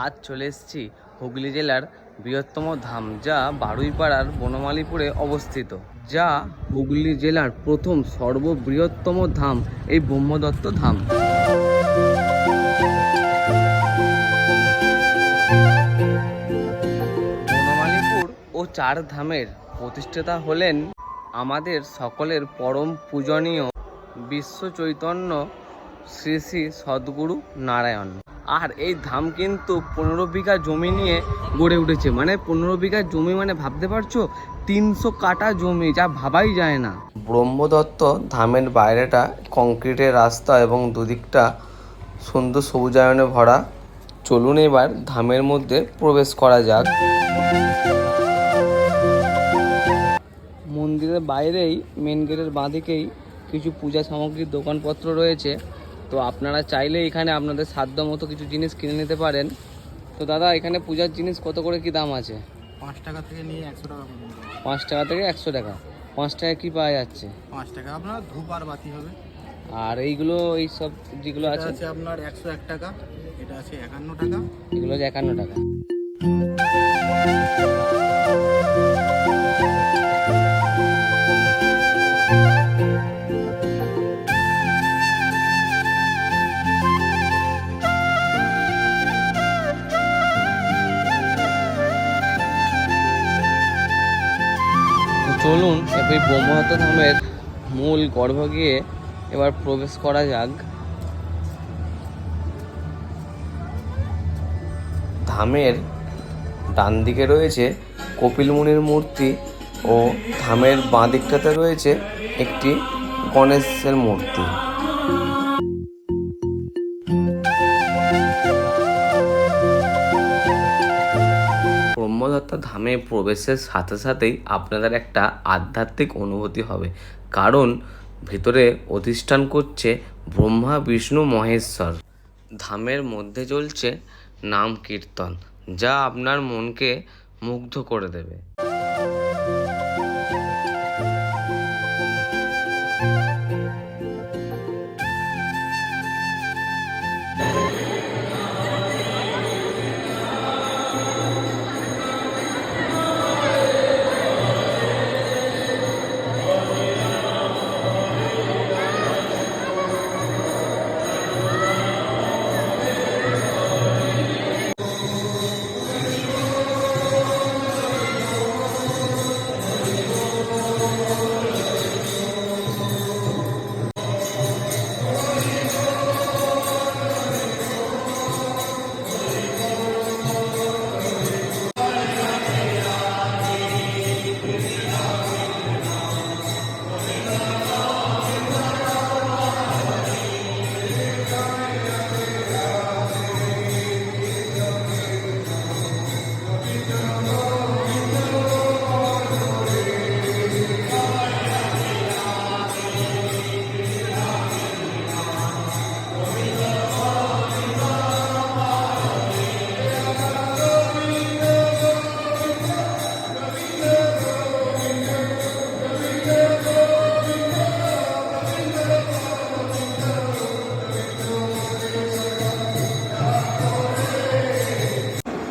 আজ চলে এসেছি হুগলি জেলার বৃহত্তম ধাম, যা বারুইপাড়ার বনমালীপুরে অবস্থিত, যা হুগলি জেলার প্রথম সর্ববৃহত্তম ধাম, এই ব্রহ্মদত্ত ধাম। বনমালীপুর ও চার ধামের প্রতিষ্ঠাতা হলেন আমাদের সকলের পরম পূজনীয় বিশ্ব চৈতন্য শ্রী শ্রী সদ্গুরু নারায়ণ। আর এই ধাম কিন্তু 15 বিঘা জমি নিয়ে গড়ে উঠেছে। মানে 15 বিঘা জমি, মানে ভাবতে পারছো 300 কাঠা জমি, যা ভাবাই যায় না। ব্রহ্মদত্ত ধামের বাইরেটা কংক্রিটের রাস্তা এবং দুদিকটা সুন্দর সবুজায়নে ভরা। চলুন এবার ধামের মধ্যে প্রবেশ করা যাক। মন্দিরের বাইরেই মেন গেটের বাঁদিকেই কিছু পূজা সামগ্রীর দোকানপত্র রয়েছে। তো আপনারা চাইলে এখানে আপনাদের সাধ্য মতো কিছু জিনিস কিনে নিতে পারেন। তো দাদা, এখানে পূজার জিনিস কত করে কি দাম আছে? 5 টাকা থেকে নিয়ে 100 টাকা পর্যন্ত। 5 টাকা থেকে 100 টাকা। 5 টাকা কি পাওয়া যাচ্ছে? 5 টাকা আপনার ধূপ আর বাতি হবে। আর এইগুলো, এই সব যেগুলো আছে আপনার 101 টাকা, এটা আছে 51 টাকা, এগুলো আছে 51 টাকা। চলুন এই ব্রহ্মদত্ত ধামের মূল গর্ভগৃহে এবার প্রবেশ করা যাক। ধামের ডান দিকে রয়েছে কপিল মুনির মূর্তি ও ধামের বাঁ দিকটাতে রয়েছে একটি গণেশের মূর্তি। ব্রহ্মদত্ত ধামে প্রবেশের সাথে সাথেই আপনাদের একটা আধ্যাত্মিক অনুভূতি হবে, কারণ ভিতরে অধিষ্ঠান করছে ব্রহ্মা বিষ্ণু মহেশ্বর। ধামের মধ্যে চলছে নাম কীর্তন, যা আপনার মনকে মুগ্ধ করে দেবে।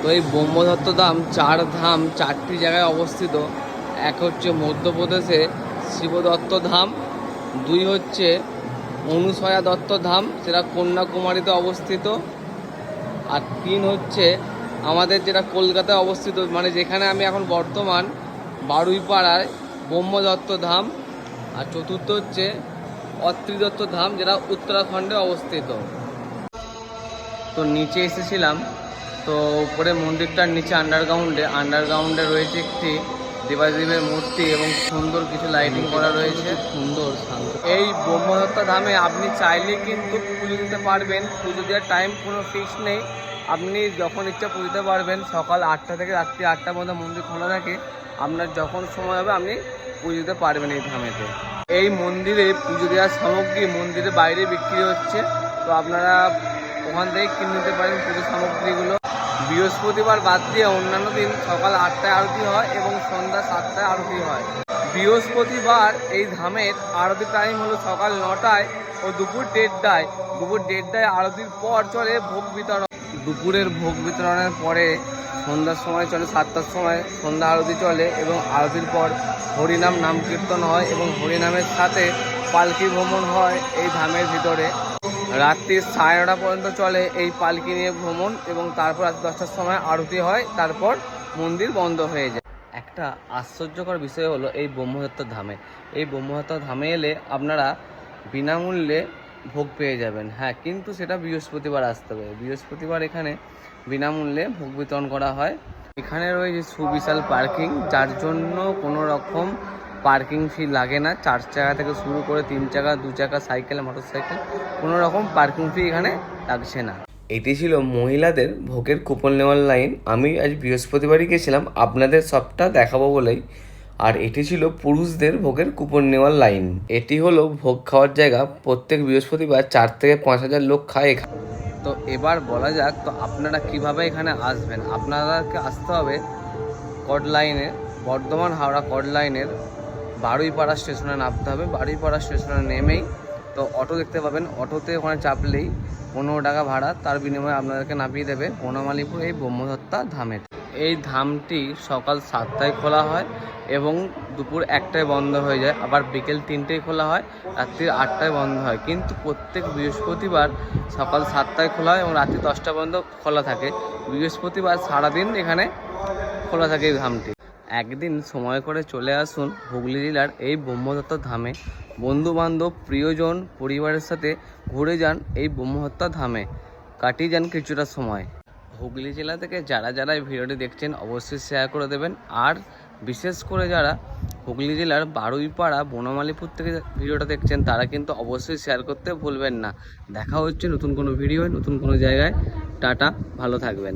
তো এই ব্রহ্মদত্ত ধাম চারটি জায়গায় অবস্থিত। এক হচ্ছে মধ্যপ্রদেশে শিবদত্ত ধাম, 2 হচ্ছে অনুসয়া দত্ত ধাম, সেটা কন্যাকুমারীতে অবস্থিত, আর 3 হচ্ছে আমাদের যেটা কলকাতায় অবস্থিত, মানে যেখানে আমি এখন বর্তমান, বারুইপাড়ায় ব্রহ্মদত্ত ধাম। আর 4র্থ হচ্ছে অত্রিদত্ত ধাম, যেটা উত্তরাখণ্ডে অবস্থিত। তো নিচে এসেছিলাম, তো উপরে মন্দিরটার নিচে আন্ডারগ্রাউন্ডে রয়েছে একটি দেবাদেবীর মূর্তি এবং সুন্দর কিছু লাইটিং করা রয়েছে, সুন্দর শান্ত। এই ব্রহ্মদত্ত ধামে আপনি চাইলে কিন্তু পুজো দিতে পারবেন। পুজো দেওয়ার টাইম কোনো ফিক্স নেই, আপনি যখন ইচ্ছা পুজো দিতে পারবেন। সকাল 8টা থেকে রাত্রি 8টার মধ্যে মন্দির খোলা থাকে। আপনার যখন সময় হবে আপনি পুজো দিতে পারবেন এই ধামেতে। এই মন্দিরে পুজো দেওয়ার সামগ্রী মন্দিরের বাইরে বিক্রি হচ্ছে, তো আপনারা ওখান থেকে কিনে নিতে পারেন পুজো সামগ্রীগুলো। বৃহস্পতিবার বাদ দিয়ে অন্যান্য দিন সকাল 8টায় আরতি হয় এবং সন্ধ্যা 7টায় আরতি হয়। বৃহস্পতিবার এই ধামের আরতির টাইম হলো সকাল 9টায় ও দুপুর 1:30টায়। দুপুর 1:30টায় আরতির পর চলে ভোগ বিতরণ। দুপুরের ভোগ বিতরণের পরে সন্ধ্যার সময় চলে, 7টার সময় সন্ধ্যা আরতি চলে এবং আরতির পর হরিনাম নাম কীর্তন হয় এবং হরিনামের সাথে পালকি ভ্রমণ হয় এই ধামের ভিতরে। রাত্রি 9:30 পর্যন্ত চলে এই পালকি নিয়ে ভ্রমণ এবং তারপর রাত 10টার সময় আরতি হয়, তারপর মন্দির বন্ধ হয়ে যায়। একটা আশ্চর্যকর বিষয় হলো এই ব্রহ্মদত্ত ধামে, এই ব্রহ্মদত্ত ধামে এলে আপনারা বিনামূল্যে ভোগ পেয়ে যাবেন। হ্যাঁ, কিন্তু সেটা বৃহস্পতিবার আসতে হবে। বৃহস্পতিবার এখানে বিনামূল্যে ভোগ বিতরণ করা হয়। এখানে রয়েছে সুবিশাল পার্কিং, যার জন্য কোনো রকম পার্কিং ফি লাগে না। 4 চাকা থেকে শুরু করে 3 চাকা, 2 চাকা, সাইকেল, মোটরসাইকেল, কোনো রকম পার্কিং ফি এখানে লাগছে না। এটি ছিল মহিলাদের ভোগের কুপন নেওয়ার লাইন। আমি আজ বৃহস্পতিবারই গেছিলাম আপনাদের সবটা দেখাবো বলেই। আর এটি ছিল পুরুষদের ভোগের কুপন নেওয়ার লাইন। এটি হলো ভোগ খাওয়ার জায়গা। প্রত্যেক বৃহস্পতিবার 4 থেকে 5,000 লোক খায় এখানে। তো এবার বলা যাক তো আপনারা কিভাবে এখানে আসবেন। আপনাদেরকে আসতে হবে কড লাইনে, বর্ধমান হাওড়া কড লাইনের বারুইপাড়া স্টেশনে নামতে হবে। বারুইপাড়া স্টেশনে নেমেই তো অটো দেখতে পাবেন, অটোতে ওখানে চাপলেই 15 টাকা ভাড়া, তার বিনিময়ে আপনাদেরকে নামিয়ে দেবে বনমালীপুর এই ব্রহ্মদত্তা ধামে। এই ধামটি সকাল 7টায় খোলা হয় এবং দুপুর 1টায় বন্ধ হয়ে যায়, আবার বিকেল 3টায় খোলা হয়, রাত্রি 8টায় বন্ধ হয়। কিন্তু প্রত্যেক বৃহস্পতিবার সকাল 7টায় খোলা হয় এবং রাত্রি 10টা পর্যন্ত খোলা থাকে। বৃহস্পতিবার সারাদিন এখানে খোলা থাকে এই ধামটি। একদিন সময় করে চলে আসুন হুগলি জেলার এই ব্রহ্মদত্ত ধামে। বন্ধুবান্ধব, প্রিয়জন, পরিবারের সাথে ঘুরে যান এই ব্রহ্মদত্ত ধামে, কাটিয়ে যান কিছুটা সময়। হুগলি জেলা থেকে যারা যারা এই ভিডিওটি দেখছেন অবশ্যই শেয়ার করে দেবেন। আর বিশেষ করে যারা হুগলি জেলার বারুইপাড়া বনমালীপুর থেকে ভিডিওটা দেখছেন তারা কিন্তু অবশ্যই শেয়ার করতে ভুলবেন না। দেখা হচ্ছে নতুন কোনো ভিডিও, নতুন কোনো জায়গায়। টাটা, ভালো থাকবেন।